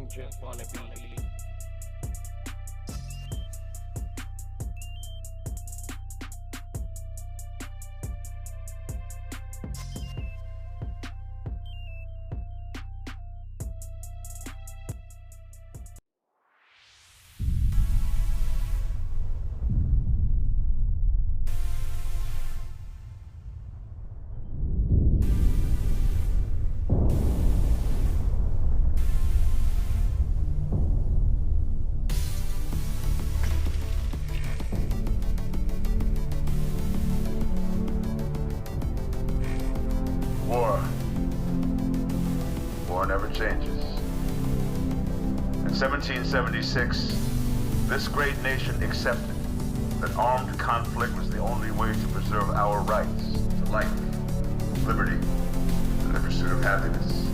just wanna be. War never changes. In 1776, this great nation accepted that armed conflict was the only way to preserve our rights to life, liberty, and the pursuit of happiness.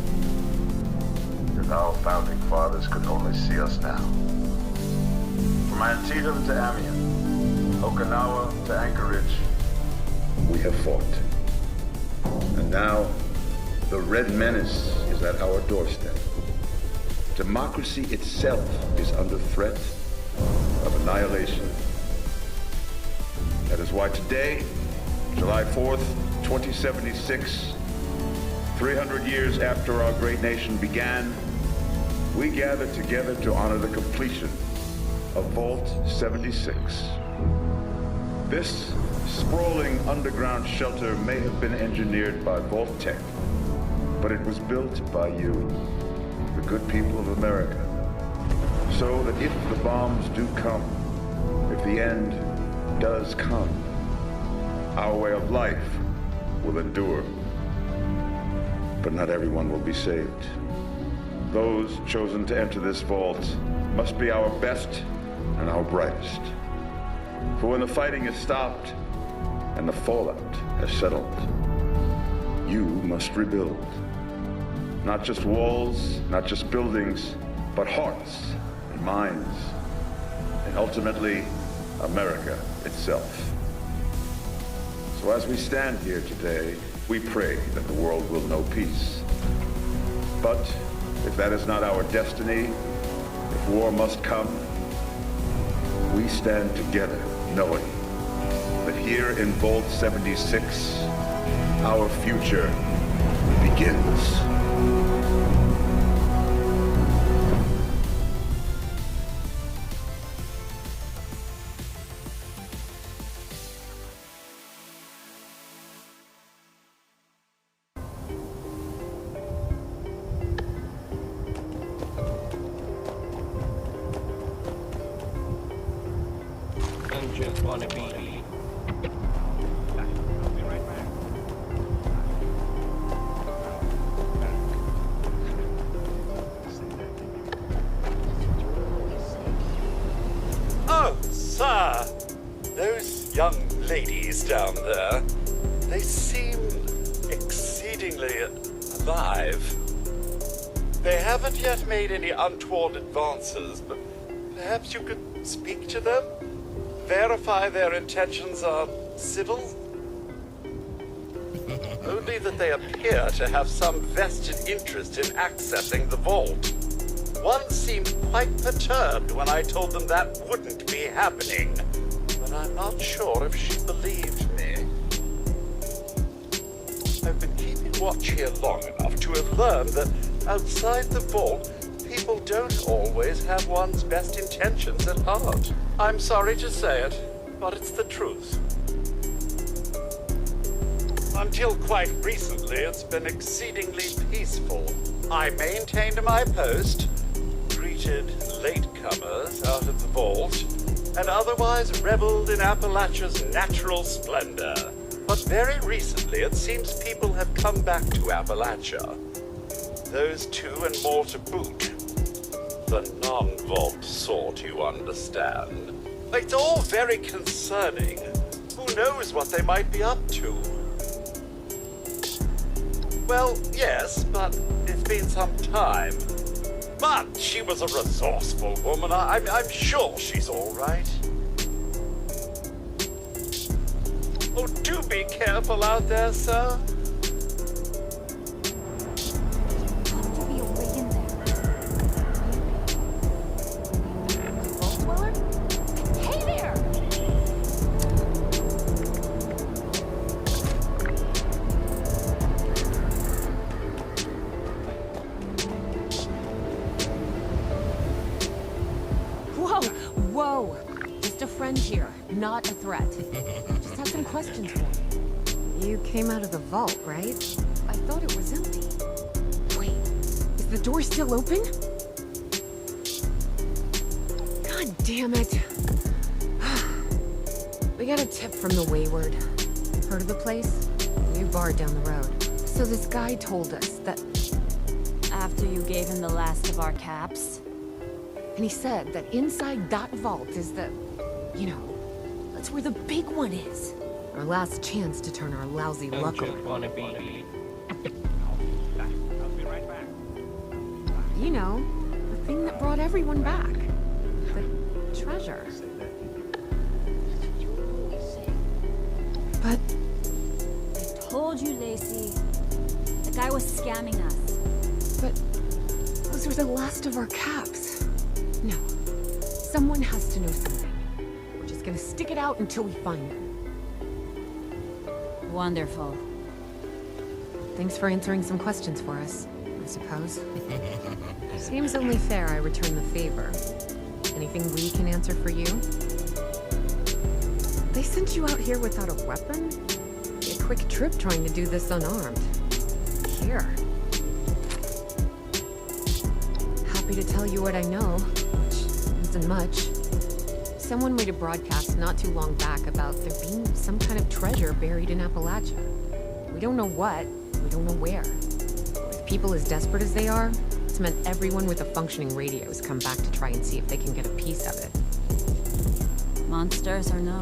If our founding fathers could only see us now. From Antietam to Amiens, Okinawa to Anchorage, we have fought. And now, the Red Menace is at our doorstep. Democracy itself is under threat of annihilation. That is why today, July 4th, 2076, 300 years after our great nation began, we gather together to honor the completion of Vault 76. This sprawling underground shelter may have been engineered by Vault Tech, but it was built by you, the good people of America, so that if the bombs do come, if the end does come, our way of life will endure. But not everyone will be saved. Those chosen to enter this vault must be our best and our brightest. For when the fighting is stopped and the fallout has settled, you must rebuild. Not just walls, not just buildings, but hearts and minds, and ultimately, America itself. So as we stand here today, we pray that the world will know peace. But if that is not our destiny, if war must come, we stand together knowing that here in Vault 76, our future begins. Just wanna be. Oh, sir! Those young ladies down there, they seem exceedingly alive. They haven't yet made any untoward advances, but perhaps you could speak to them? Verify their intentions are civil? Only that they appear to have some vested interest in accessing the vault. One seemed quite perturbed when I told them that wouldn't be happening, but I'm not sure if she believed me. I've been keeping watch here long enough to have learned that outside the vault, people don't always have one's best intentions at heart. I'm sorry to say it, but it's the truth. Until quite recently, it's been exceedingly peaceful. I maintained my post, greeted latecomers out of the vault, and otherwise reveled in Appalachia's natural splendor. But very recently, it seems people have come back to Appalachia. Those two and more to boot. The non-vault sort, you understand. It's all very concerning. Who knows what they might be up to? Well, yes, but it's been some time. But she was a resourceful woman. I'm sure she's all right. Oh, do be careful out there, sir. friend here, not a threat. Just had some questions for you. You came out of the vault, right? I thought it was empty. Wait, is the door still open? God damn it. We got a tip from the Wayward. Heard of the place? New bar down the road. So this guy told us that... After you gave him the last of our caps? And he said that inside that vault is the... You know, that's where the big one is. Our last chance to turn our lousy luck Just around. wanna be. You know, the thing that brought everyone back. The treasure. But I told you, Lacey. The guy was scamming us. those were the last of our caps. No. Someone has to know something. We're just gonna stick it out until we find them. Wonderful. Thanks for answering some questions for us, I suppose. Seems only fair I return the favor. Anything we can answer for you? They sent you out here without a weapon? Be a quick trip trying to do this unarmed. Here. Happy to tell you what I know, which isn't much. Someone made a broadcast not too long back about there being some kind of treasure buried in Appalachia. We don't know what, we don't know where. With people as desperate as they are, it's meant everyone with a functioning radio has come back to try and see if they can get a piece of it. Monsters or no?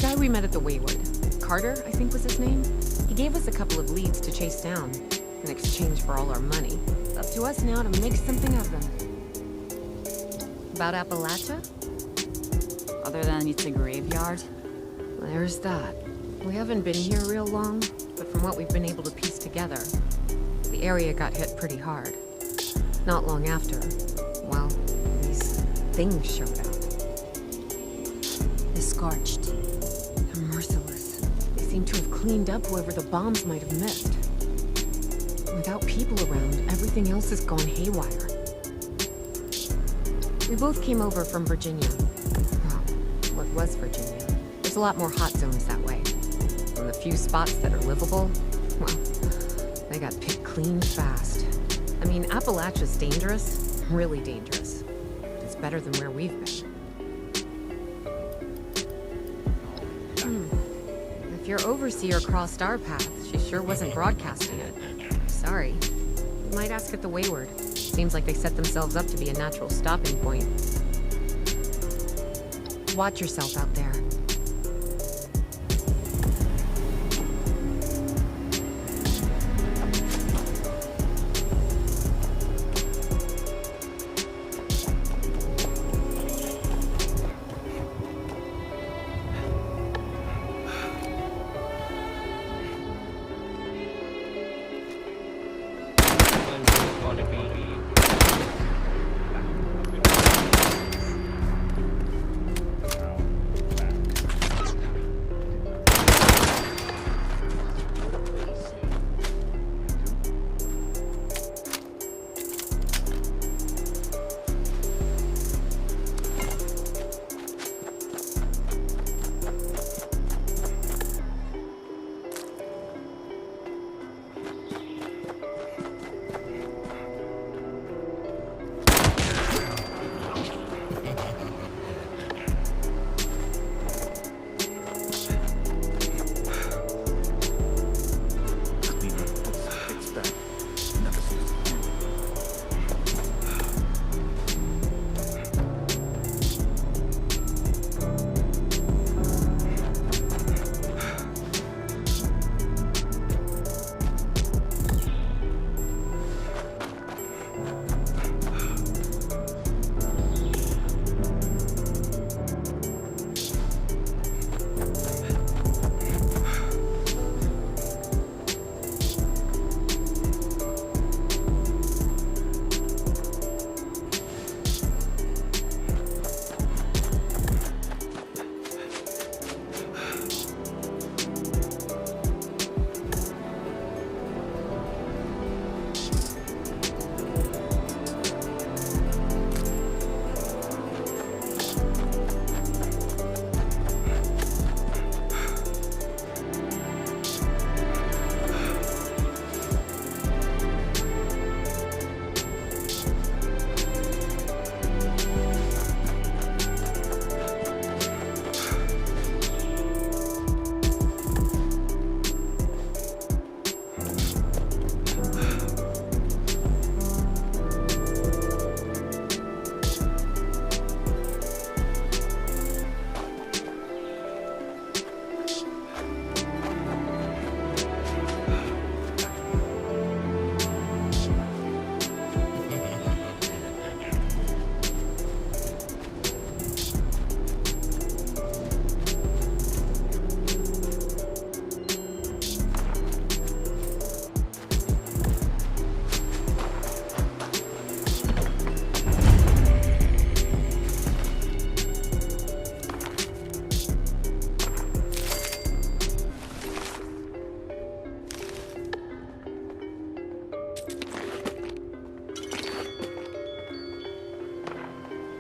Guy we met at the Wayward, Carter, I think was his name. He gave us a couple of leads to chase down, in exchange for all our money. It's up to us now to make something of them. About Appalachia? Other than it's a graveyard? There's that. We haven't been here real long, but from what we've been able to piece together, the area got hit pretty hard. Not long after, well, these things showed up. The Scorched. They're merciless. They seem to have cleaned up whoever the bombs might have missed. Without people around, everything else has gone haywire. We both came over from Virginia. Well, what was Virginia? There's a lot more hot zones that way. And the few spots that are livable, well, they got picked clean fast. I mean, Appalachia's dangerous, really dangerous. But it's better than where we've been. If your overseer crossed our path, she sure wasn't broadcasting it. Sorry. We might ask at the Wayward. Seems like they set themselves up to be a natural stopping point. Watch yourself out there. Just wanna be.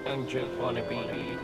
I'm just wannabe.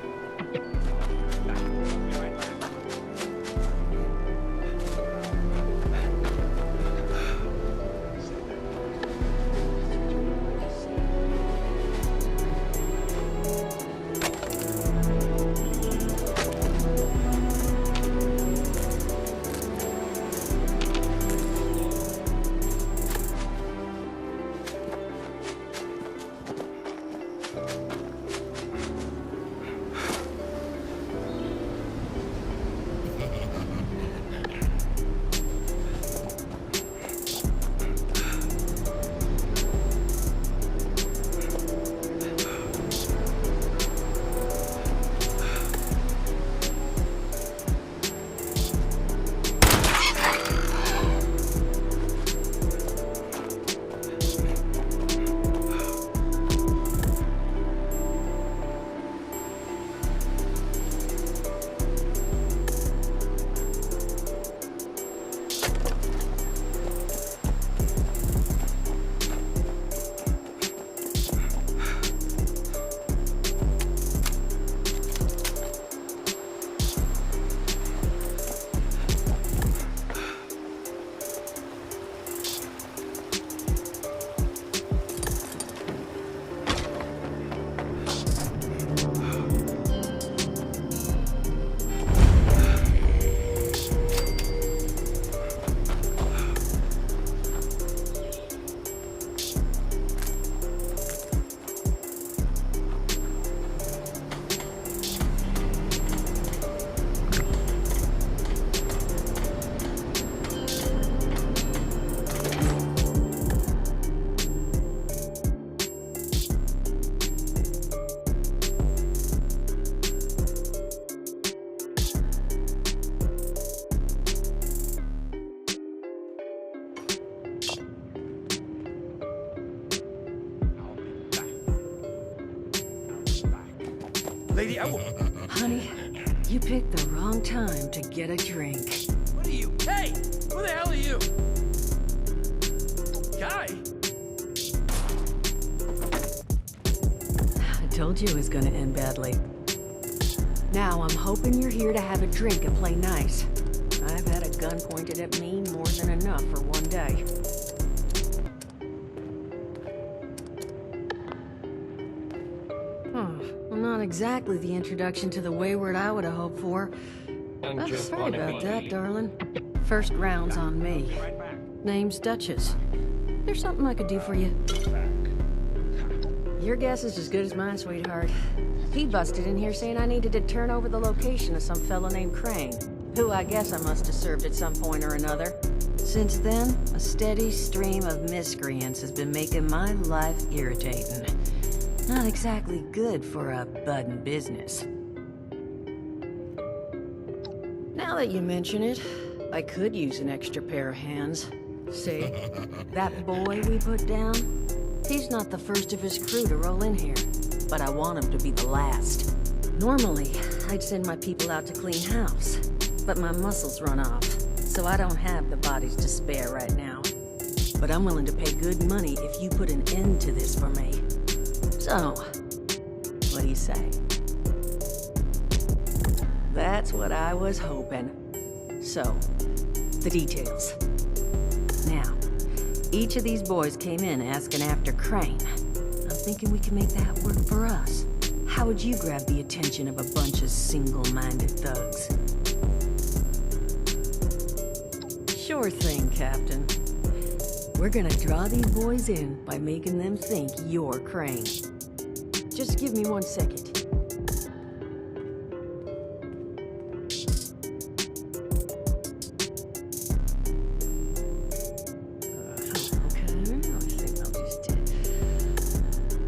Lady, I will... Honey, you picked the wrong time to get a drink. What are you? Hey! Who the hell are you? Guy? I told you it was gonna end badly. Now I'm hoping you're here to have a drink and play nice. I've had a gun pointed at me more than enough for one day. Well, not exactly the introduction to the Wayward I would have hoped for. I'm Oh, just sorry about wannabe. that, darling. First round's on me. Name's Duchess. There's something I could do for you. Your guess is as good as mine, sweetheart. He busted in here saying I needed to turn over the location of some fellow named Crane, who I guess I must have served at some point or another. Since then, a steady stream of miscreants has been making my life irritating. Not exactly good for a budding business. Now that you mention it, I could use an extra pair of hands. See, that boy we put down? He's not the first of his crew to roll in here, but I want him to be the last. Normally, I'd send my people out to clean house, but my muscles run off, so I don't have the bodies to spare right now. But I'm willing to pay good money if you put an end to this for me. So, what do you say? That's what I was hoping. So, the details. Now, each of these boys came in asking after Crane. I'm thinking we can make that work for us. How would you grab the attention of a bunch of single-minded thugs? Sure thing, Captain. We're gonna draw these boys in by making them think you're Crane. Just give me 1 second.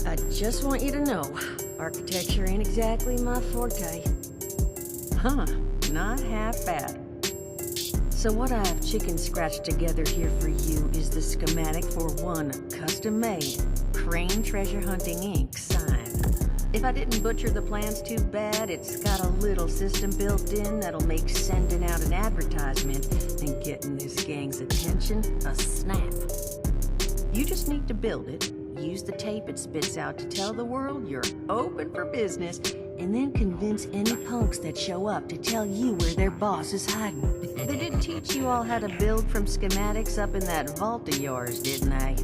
I just want you to know, architecture ain't exactly my forte. Huh, not half bad. So what I've chicken scratched together here for you is the schematic for one custom-made Crane Treasure Hunting Inc. sign. If I didn't butcher the plans too bad, it's got a little system built in that'll make sending out an advertisement and getting this gang's attention a snap. You just need to build it, use use the tape it spits out to tell the world you're open for business, and then convince any punks that show up to tell you where their boss is hiding. They did teach you all how to build from schematics up in that vault of yours, didn't they?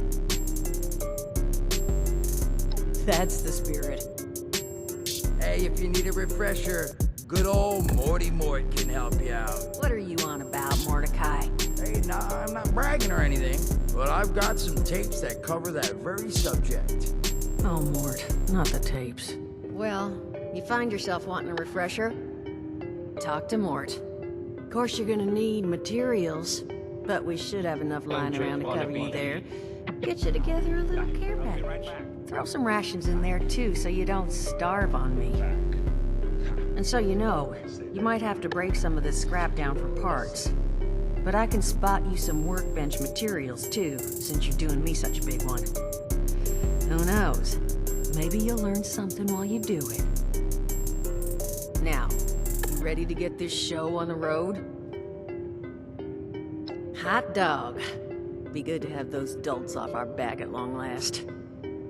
That's the spirit. Hey, if you need a refresher, good old Morty Mort can help you out. What are you on about, Mordecai? Hey, nah, I'm not bragging or anything, but I've got some tapes that cover that very subject. Oh, Mort, not the tapes. Well, you find yourself wanting a refresher? Talk to Mort. Of course, you're gonna need materials, but we should have enough lying around to cover you there. Get you together a little care package. Throw some rations in there, too, so you don't starve on me. And so you know, you might have to break some of this scrap down for parts. But I can spot you some workbench materials, too, since you're doing me such a big one. Who knows? Maybe you'll learn something while you do it. Now, you ready to get this show on the road? Hot dog. Be good to have those dolts off our back at long last.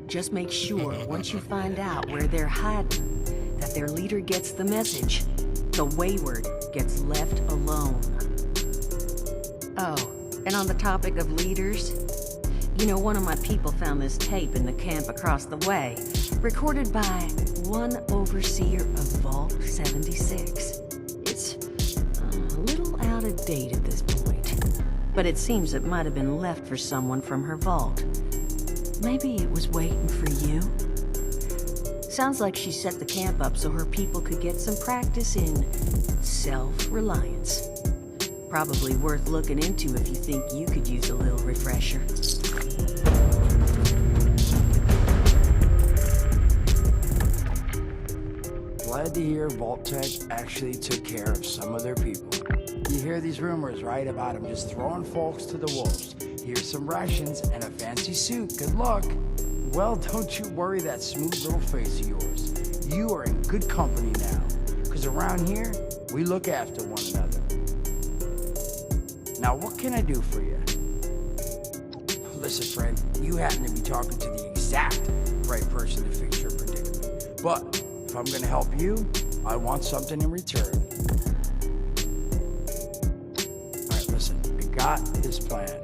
Just make sure, once you find out where they're hiding, that their leader gets the message. The wayward gets left alone. Oh, and on the topic of leaders, you know, one of my people found this tape in the camp across the way, recorded by one overseer of Vault 76. It's a little out of date at this point, but it seems it might have been left for someone from her vault. Maybe it was waiting for you? Sounds like she set the camp up so her people could get some practice in self-reliance. Probably worth looking into if you think you could use a little refresher. Glad to hear Vault Tech actually took care of some of their people. You hear these rumors, right, about them just throwing folks to the wolves. Here's some rations and a fancy suit. Good luck. Well, don't you worry that smooth little face of yours. You are in good company now. Because around here, we look after one another. Now, what can I do for you? Listen, friend, you happen to be talking to the exact right person to fix your predicament. But if I'm going to help you, I want something in return. All right, listen, I got this plan.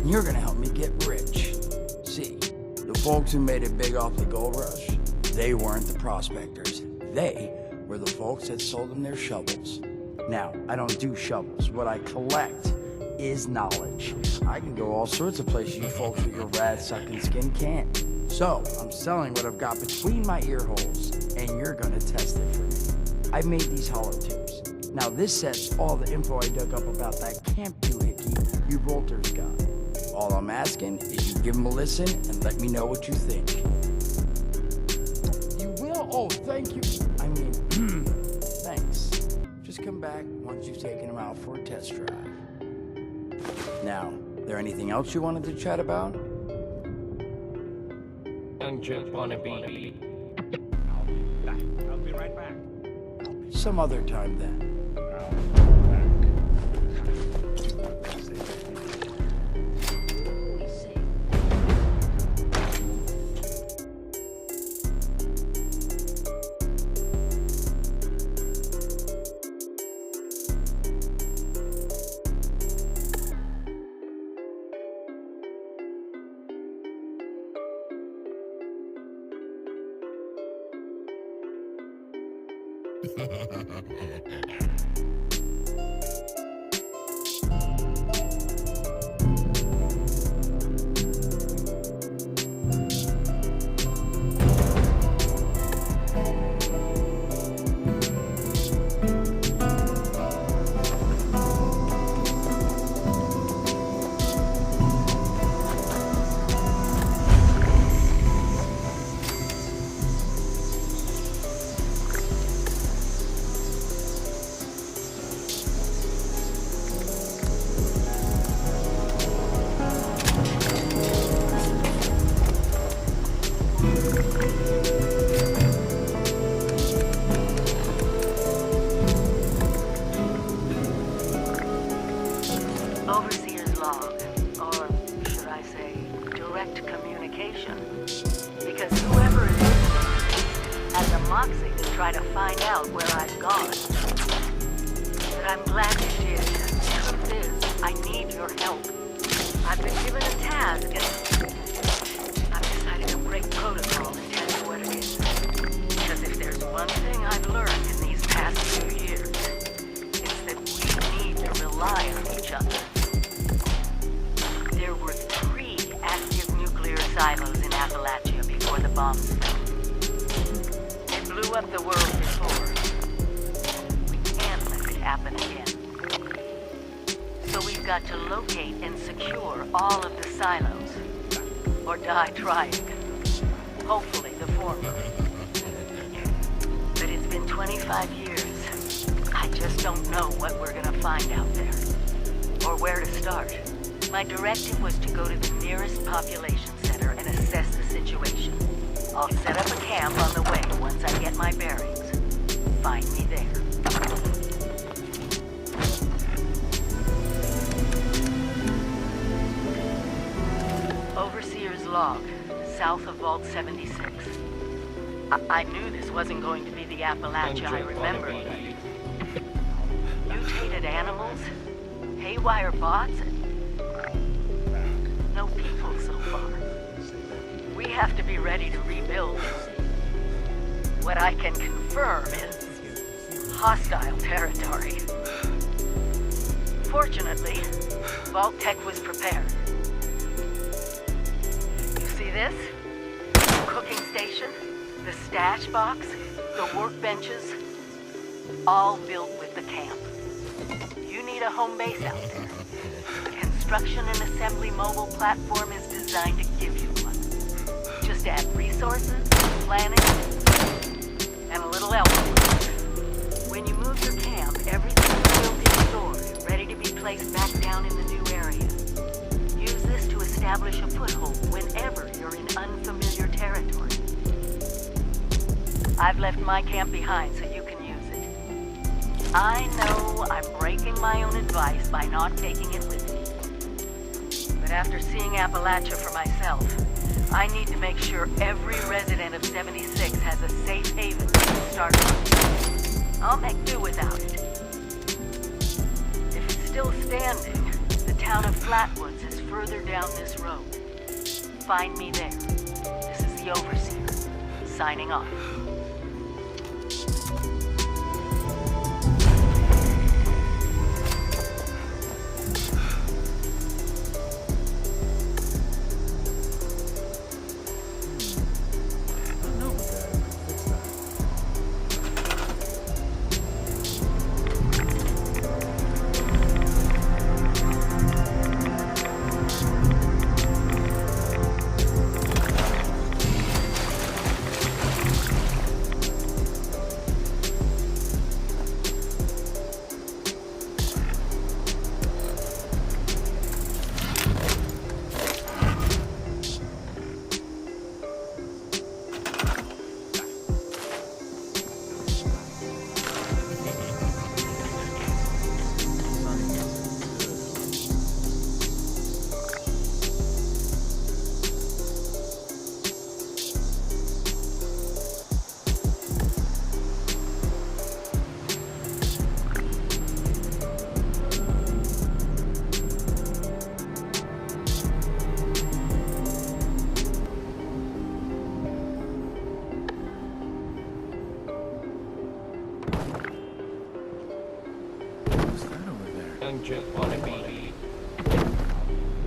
You're going to help me get rich. See, the folks who made it big off the gold rush, they weren't the prospectors. They were the folks that sold them their shovels. Now, I don't do shovels. What I collect is knowledge. I can go all sorts of places you folks with your rat-sucking skin can't. So, I'm selling what I've got between my ear holes, and you're gonna test it for me. I made these holotubes. Now, this sets all the info I dug up about that camp doohickey you Volters got. All I'm asking is you give them a listen and let me know what you think. You will? Oh, thank you. I mean, thanks. Just come back once you've taken them out for a test drive. Now, there anything else you wanted to chat about? And just wanna be. I'll be right back. Some other time then. Overseer's log, or should I say, direct communication. moxie to try to find out where I've gone. But I'm glad you did. The truth is, I need your help. I've been given a task and I've decided to break protocol and tell you what it is. Because if there's one thing I've learned in these past few years, it's that we need to rely on each other. There were 3 active nuclear silos in Appalachia before the bombs fell. They blew up the world before. We can't let it happen again. So we've got to locate and secure all of the silos. Or die trying. Hopefully the former. But it's been 25 years. I just don't know what we're gonna find out there. Or where to start. My directive was to go to the nearest population center and assess the situation. I'll set up a camp on the way once I get my bearings. Find me there. Overseer's log, south of Vault 76. I knew this wasn't going to be the Appalachia I remembered. Mutated animals, haywire bots, no people so far. We have to be ready to rebuild. What I can confirm is hostile territory. Fortunately, Vault Tech was prepared. You see this? The cooking station, the stash box, the workbenches, all built with the camp. You need a home base out there. The construction and assembly mobile platform is designed to give you one. Just add resources, planning, and a little elbow. When you move your camp, everything will be stored, ready to be placed back down in the new area. Use this to establish a foothold whenever you're in unfamiliar territory. I've left my camp behind so you can use it. I know I'm breaking my own advice by not taking it with me. But after seeing Appalachia for myself, I need to make sure every resident of 76 has a safe haven to start with. I'll make do without it. If it's still standing, the town of Flatwoods is further down this road. Find me there. This is the Overseer, signing off.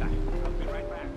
I'll be right back.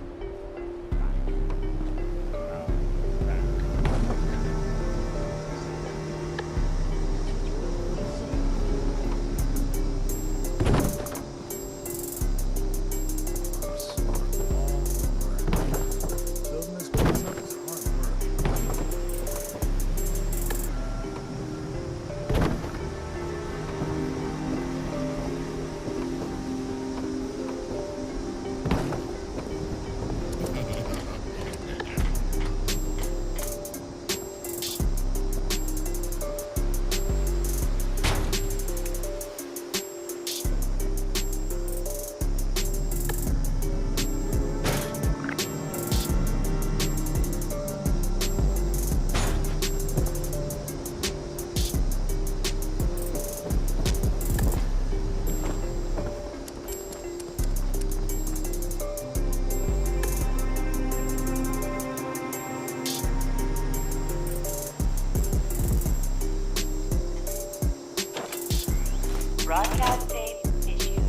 Broadcast tape issued.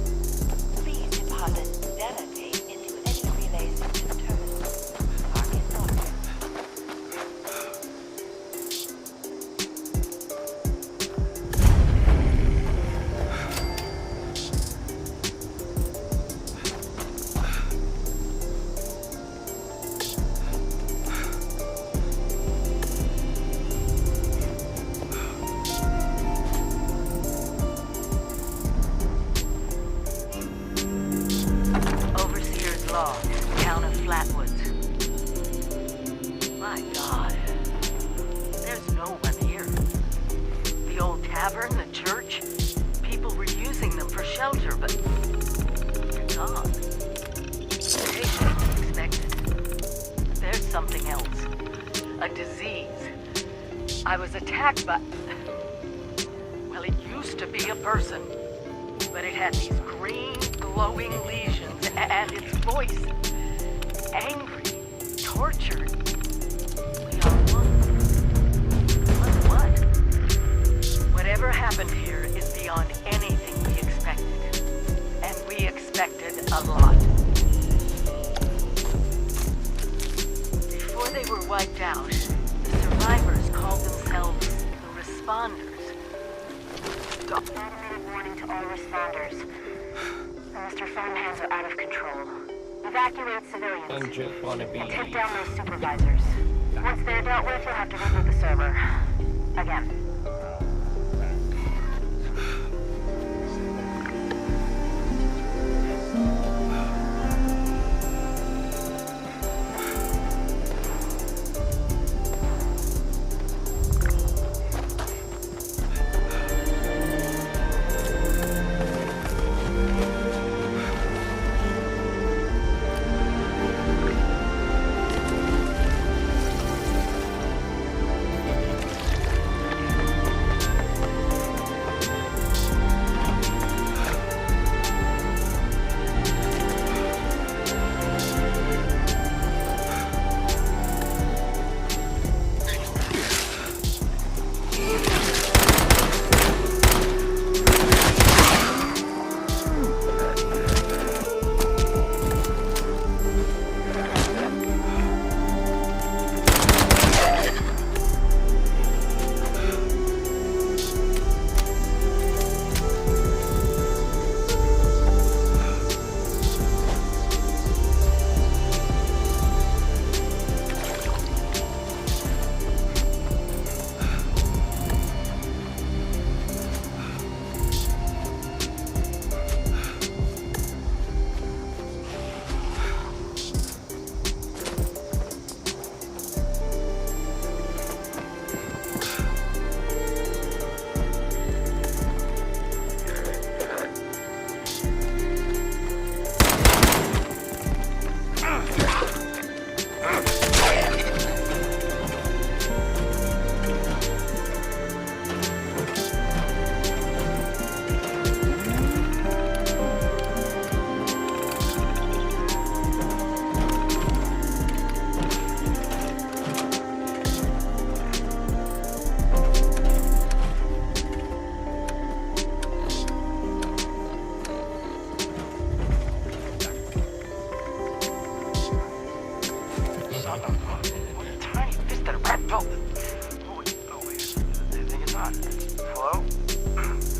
Please deposit data tape into any relay system terminal. Mark in order. Overseer's Log, town of Flatwoods. My God. There's no one here. The old tavern, the church, people were using them for shelter, but they're gone. They expected. There's something else. A disease. I was attacked by... Well, it used to be a person. But it had these green, glowing lesions, and its voice. Angry. Tortured. We are one. One what? Whatever happened here is beyond anything we expected. And we expected a lot. Before they were wiped out, the survivors called themselves the Responders. Automated warning to all responders. Mr. Farmhands are out of control. Evacuate civilians. And take down those supervisors. Once they're dealt with, you'll have to reboot the server. Again.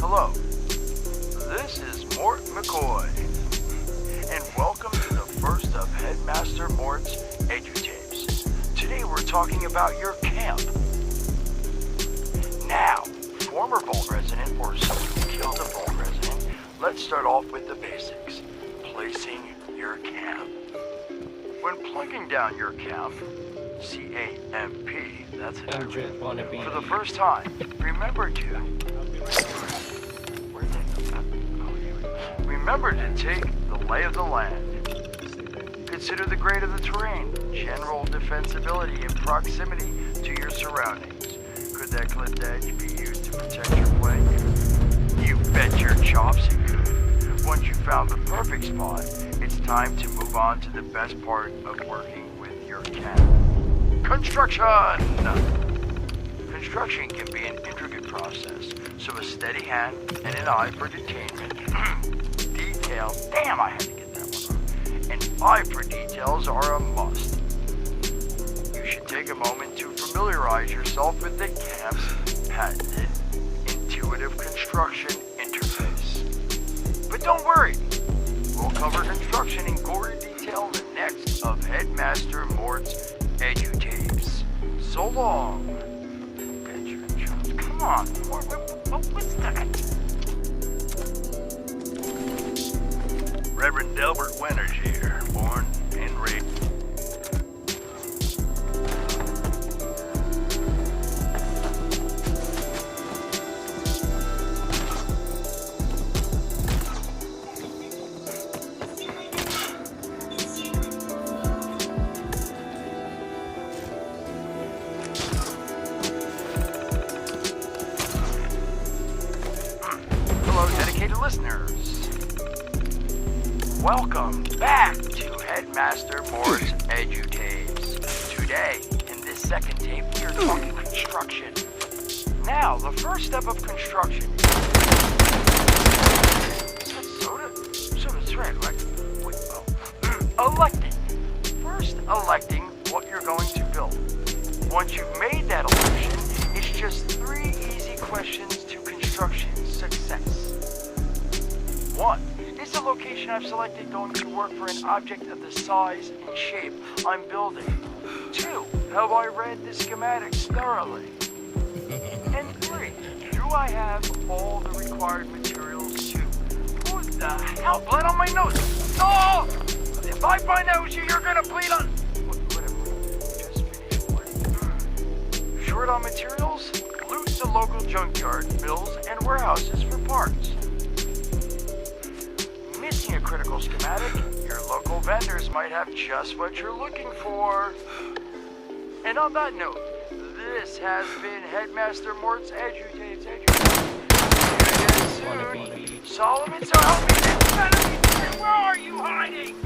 Hello, this is Mort McCoy, and welcome to the first of Headmaster Mort's edutapes. Today we're talking about your camp. Now, former Vault resident or someone who killed a Vault resident, let's start off with the basics. Placing your camp. When plugging down your camp, C-A-M-P, that's it. For the first time, remember to take the lay of the land. Consider the grade of the terrain, general defensibility, and proximity to your surroundings. Could that clipped edge be used to protect your flank? You bet your chops it could. Once you found the perfect spot, it's time to move on to the best part of working with your camp. Construction! Construction can be an intricate process, So a steady hand and an eye for detainment. Detail. Damn, I had to get that one. An eye for details are a must. You should take a moment to familiarize yourself with the camp's patented intuitive construction interface. But don't worry, we'll cover construction in gory detail in the next of Headmaster Mort's edutapes. So long, Benjamin Jones. Come on, what's that? Reverend Delbert Winters here, born and raised. Listeners, welcome back to Headmaster Mort's edutapes. Today, in this second tape, we are talking construction. Now, the first step of construction soda's red, right? Wait, electing. First, electing what you're going to build. Once you've made that election, it's just 3 easy questions to construction success. 1. Is the location I've selected going to work for an object of the size and shape I'm building? 2. Have I read the schematics thoroughly? And 3. Do I have all the required materials too? What the hell? Blood on my nose! No! If I find out you're gonna bleed on... Whatever. Just finished work. Short on materials? Loot the local junkyard, mills, and warehouses for parts. Missing a critical schematic, your local vendors might have just what you're looking for. And on that note, this has been Headmaster Mort's edutapes. Soon. Solomon, so help me, this better be true. Where are you hiding?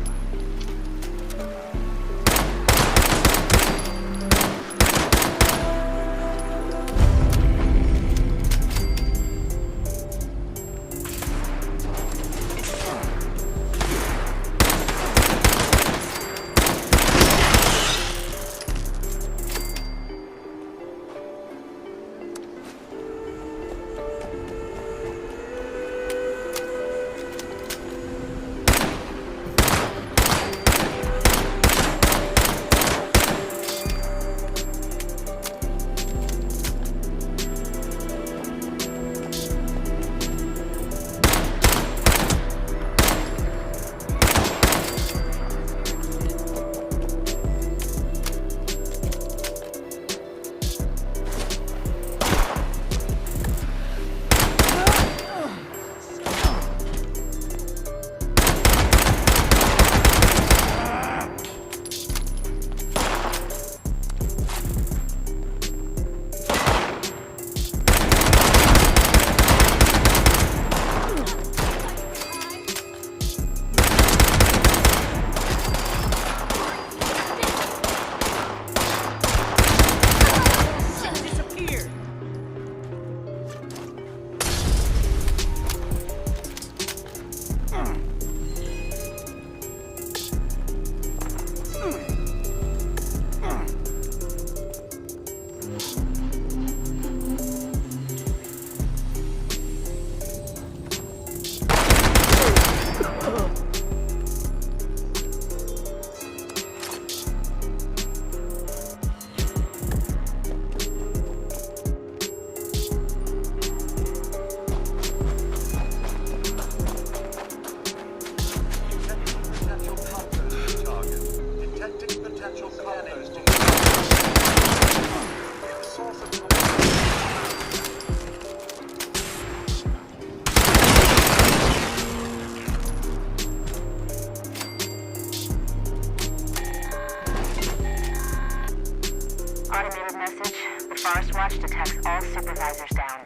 Watch detects all supervisors down.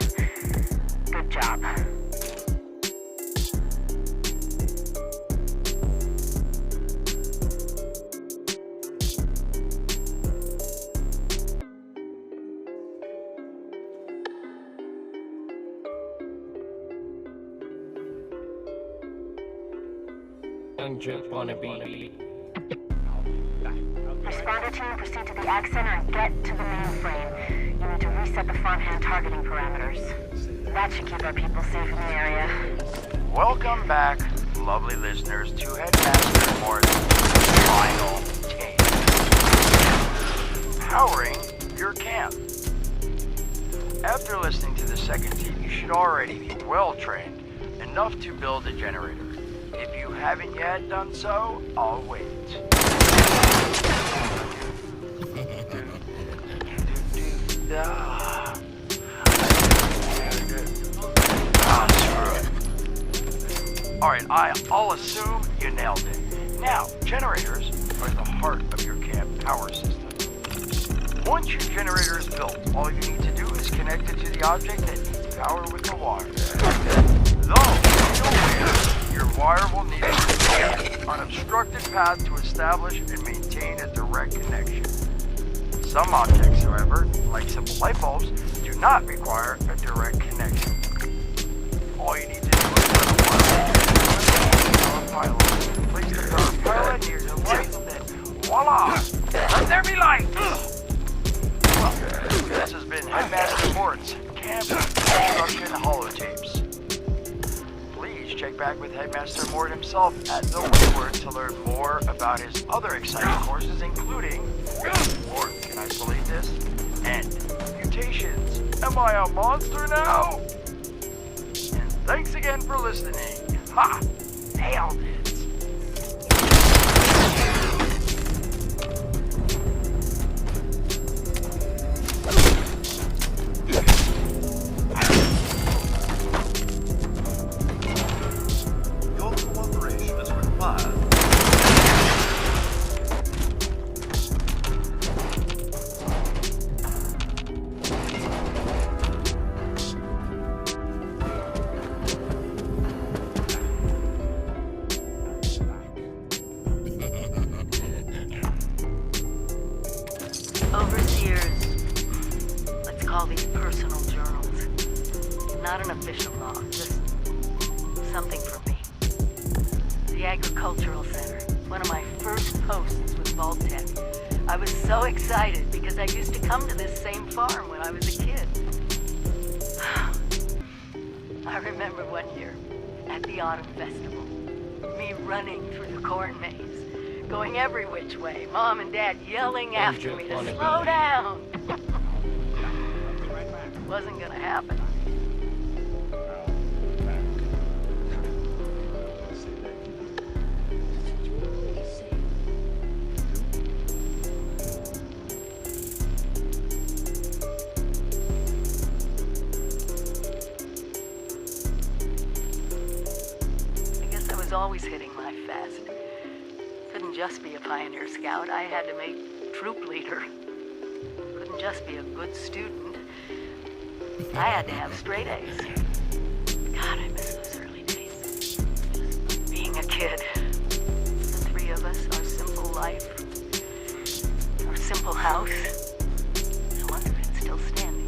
Good job. young Jip wannabe. Responder team, proceed to the Ag Center and get to the mainframe. You need to reset the farmhand targeting parameters. That should keep our people safe in the area. Welcome back, lovely listeners, to Headmaster Mort's final tape. Powering your camp. After listening to the second tape, you should already be well trained enough to build a generator. If you haven't yet done so, I'll wait. Alright, I'll assume you nailed it. Now, generators are the heart of your camp power system. Once your generator is built, all you need to do is connect it to the object that needs power with the wire. Though, your wire will need an unobstructed path to establish and maintain a direct connection. Some objects, however, like simple light bulbs, do not require a direct connection. All you need to do is put a wire pylon. Place the power pylon near the light, then voila! Let there be light! Well, this has been Headmaster Mort's Camp Construction Holotapes. Please check back with Headmaster Mort himself at the Wasteland to learn more about his other exciting courses, including, or can I believe this? And mutations. Am I a monster now? And thanks again for listening. Ha! Nailed it. Your cooperation is required. Overseers, let's call these personal journals. Not an official log, just something for me. The Agricultural Center, one of my first posts with Vault Tech. I was so excited because I used to come to this same farm when I was a kid. I remember one year at the Autumn Festival, me running through the corn maze, going every which way, Mom and Dad yelling after me to slow down. Wasn't gonna happen. I guess I was always hitting life fast. Couldn't just be a pioneer scout. I had to make troop leader. Couldn't just be a good student. I had to have straight A's. God, I miss those early days. Being a kid. The three of us, our simple life, our simple house. I wonder if it's still standing.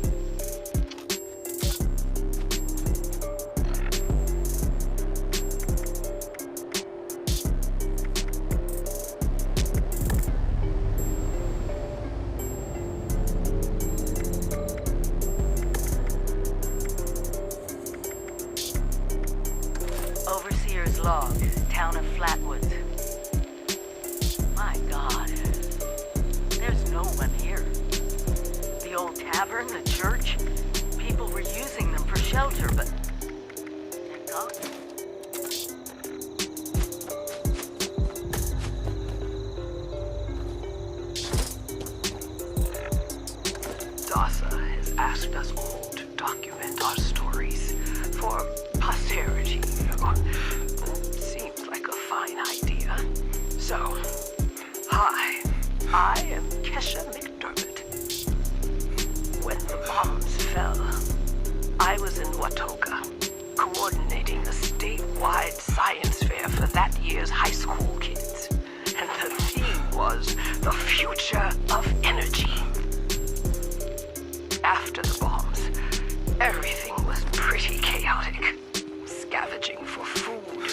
Overseer's log, town of Flatwoods. My God, there's no one here. The old tavern, the church, people were using them for shelter, but they're gone. DASA has asked us all to document our stories for posterity. Seems like a fine idea. So, hi, I am Kesha McDermott. When the bombs fell, I was in Watoga, coordinating a statewide science fair for that year's high school kids. And the theme was the future of energy. After the bombs, everything was pretty chaotic. Scavenging for food,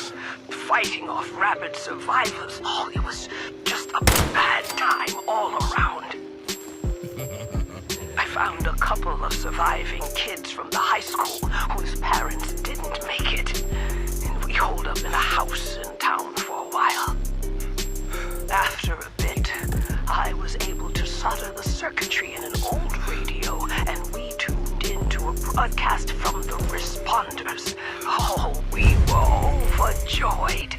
fighting fighting off rabid survivors. Oh, it was just a bad time all around. I found a couple of surviving kids from the high school whose parents didn't make it, and we holed up in a house in town for a while. After a bit, I was able to solder the circuitry in an old radio, and we tuned into a broadcast from the responders. Oh, we were overjoyed.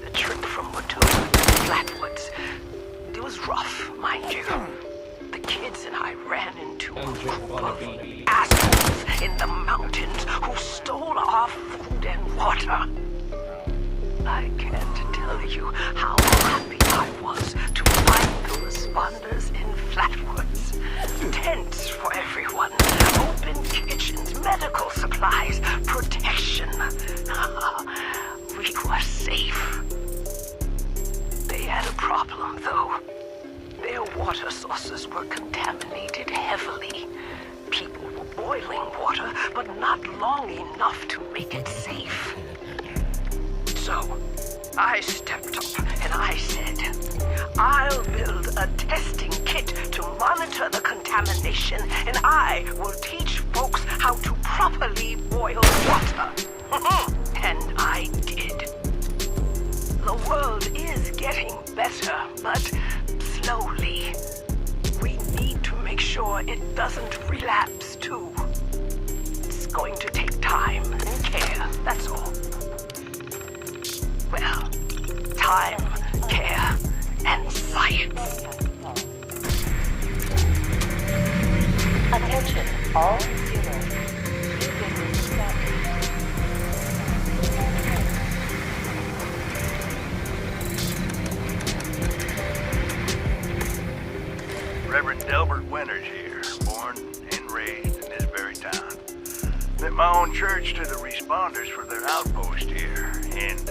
The trip from Watoma to Flatwoods, it was rough, mind you. The kids and I ran into a group of assholes in the mountains who stole our food and water. I can't tell you how happy I was to find the responders in Flatwoods. Tents for everyone, open kitchens, medical supplies, protection. We were safe. They had a problem, though. Their water sources were contaminated heavily. People were boiling water, but not long enough to make it safe. So, I stepped up and I said, I'll build a testing kit to monitor the contamination, and I will teach folks how to properly boil water. And I did. The world is getting better, but slowly. We need to make sure it doesn't relapse, too. It's going to take time and care, that's all. Well, time, care, and science. Attention, all zeros. You've been distracted. Reverend Delbert Winters here, born and raised in this very town. Lent my own church to the responders for their outpost here, and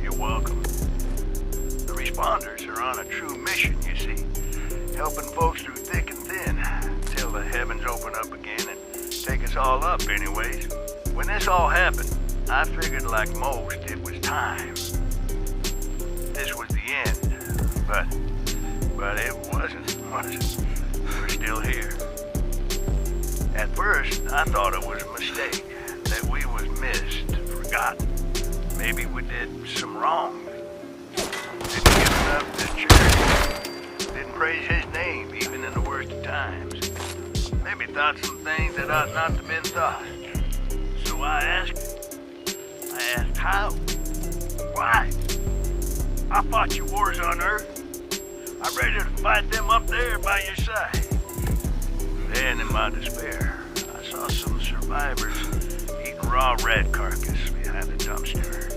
you're welcome. The responders are on a true mission, you see, helping folks through thick and thin, till the heavens open up again and take us all up anyways. When this all happened, I figured like most it was time. This was the end, but it wasn't, was it? We're still here. At first, I thought it was a mistake, that we was missed, forgotten. Maybe we did some wrong. Didn't give enough to church. Didn't praise his name, even in the worst of times. Maybe thought some things that ought not to have been thought. So I asked how? Why? I fought your wars on Earth. I'm ready to fight them up there by your side. Then, in my despair, I saw some survivors eating raw rat carcass behind the dumpster.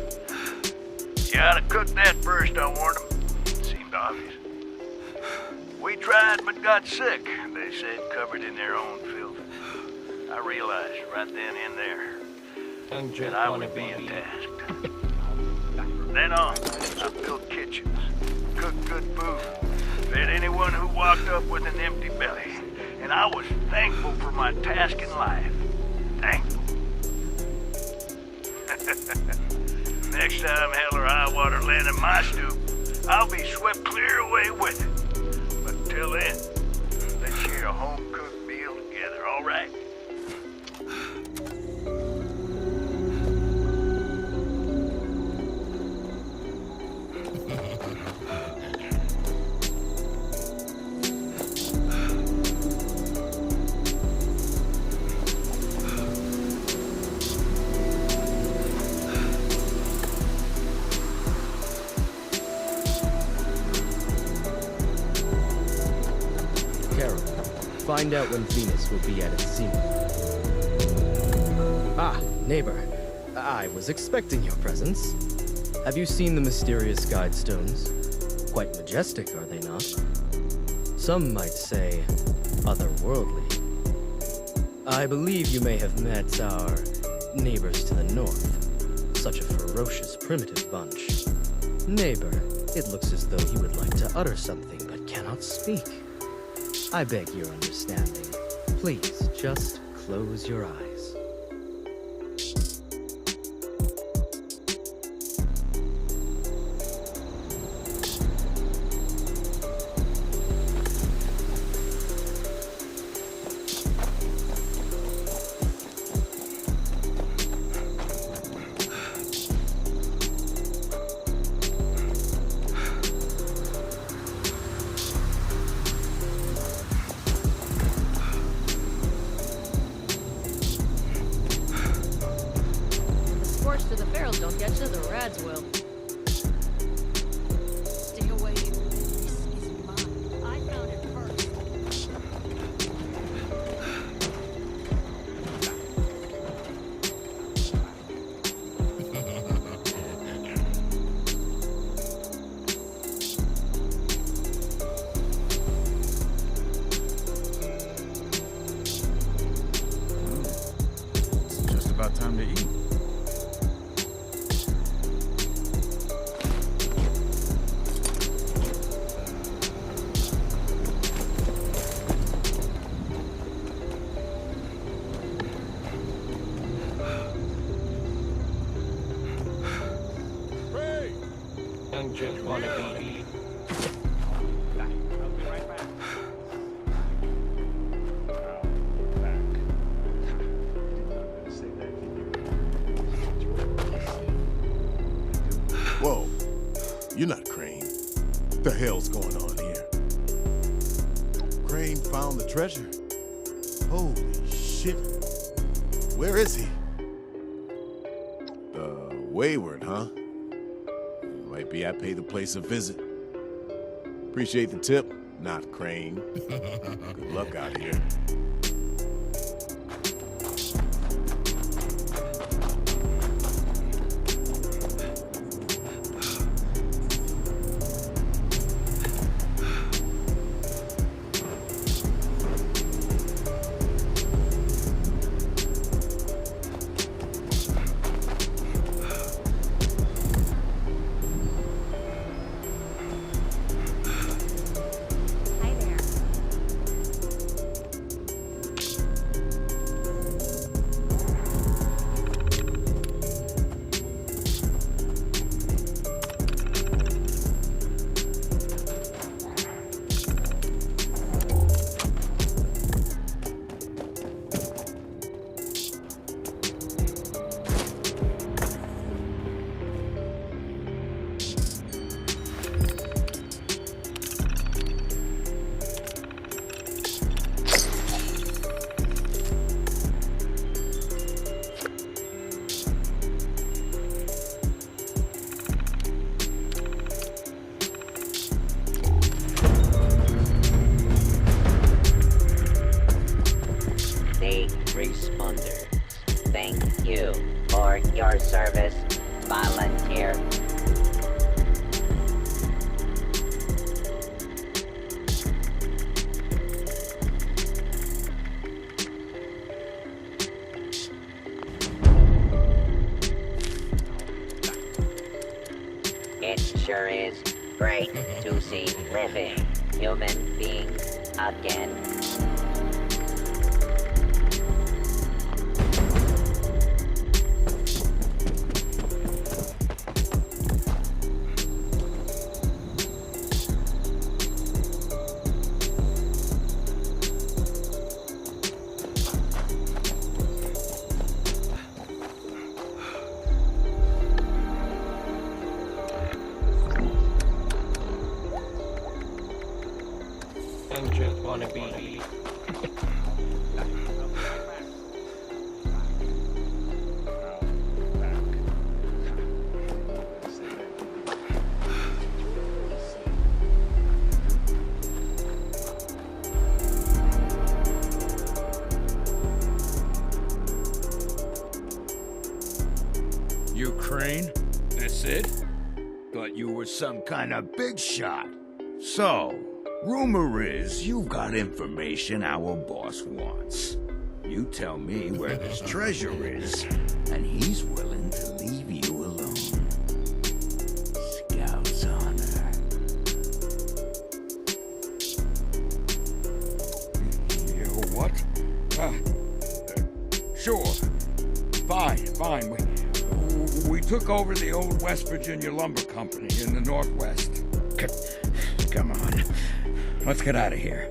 You ought to cook that first, I warned them. Seemed obvious. We tried but got sick, they said, covered in their own filth. I realized right then and there that I was being tasked. From then on, I built kitchens, cooked good food, fed anyone who walked up with an empty belly. And I was thankful for my task in life. Thankful. Next time hell or high water land in my stoop, I'll be swept clear away with it. But until then, let's share a home-cooked meal together, all right? Find out when Venus will be at its zenith. Ah, neighbor. I was expecting your presence. Have you seen the mysterious guide stones? Quite majestic, are they not? Some might say otherworldly. I believe you may have met our neighbors to the north. Such a ferocious, primitive bunch. Neighbor, it looks as though you would like to utter something but cannot speak. I beg your understanding. Please, just close your eyes. squirrels don't get you, the rats will. Stay away. This is mine. I found it first. It's just about time to eat. Young Jim wanna be. I'll be right back. Whoa, you're not Crane. What the hell's going on here? Crane found the treasure? Holy shit. Where is he? Wayward, huh? Might be I pay the place a visit. Appreciate the tip, not Crane. Good luck out here. Hi there. The responders. Thank you for your service, volunteer. It sure is great to see living human beings again. Young Jim wanna be. You Crane? That's it? Thought you were some kind of big shot. So, rumor is you've got information our boss wants. You tell me where this treasure is, and he's willing to leave you alone. Scout's honor. You what? Sure. Fine. We took over the old West Virginia Lumber Company in the Northwest. Come on. Let's get out of here.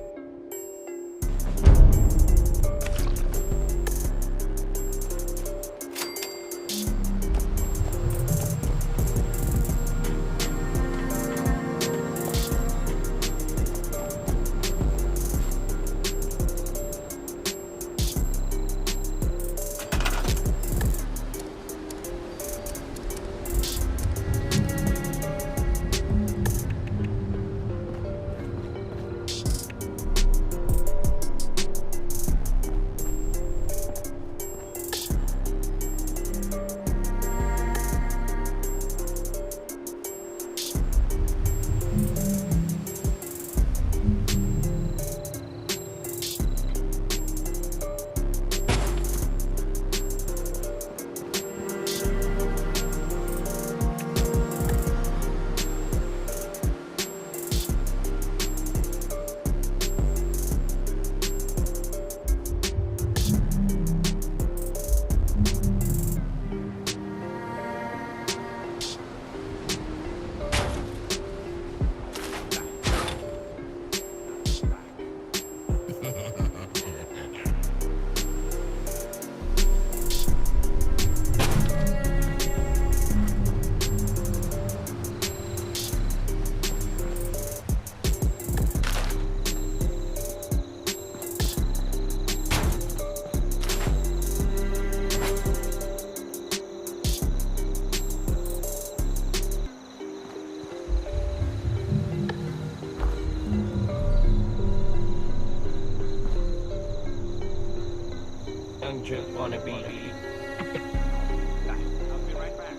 Dungeon wannabe. I'll be right back.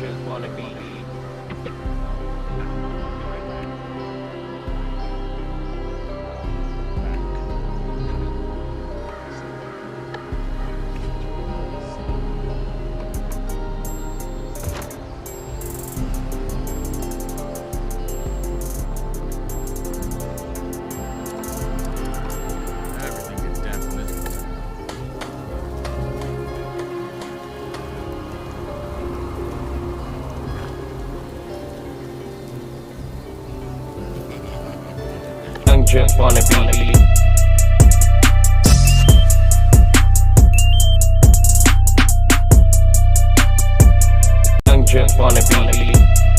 Dungeon wannabe. Dungeon wannabe. Dungeon wannabe.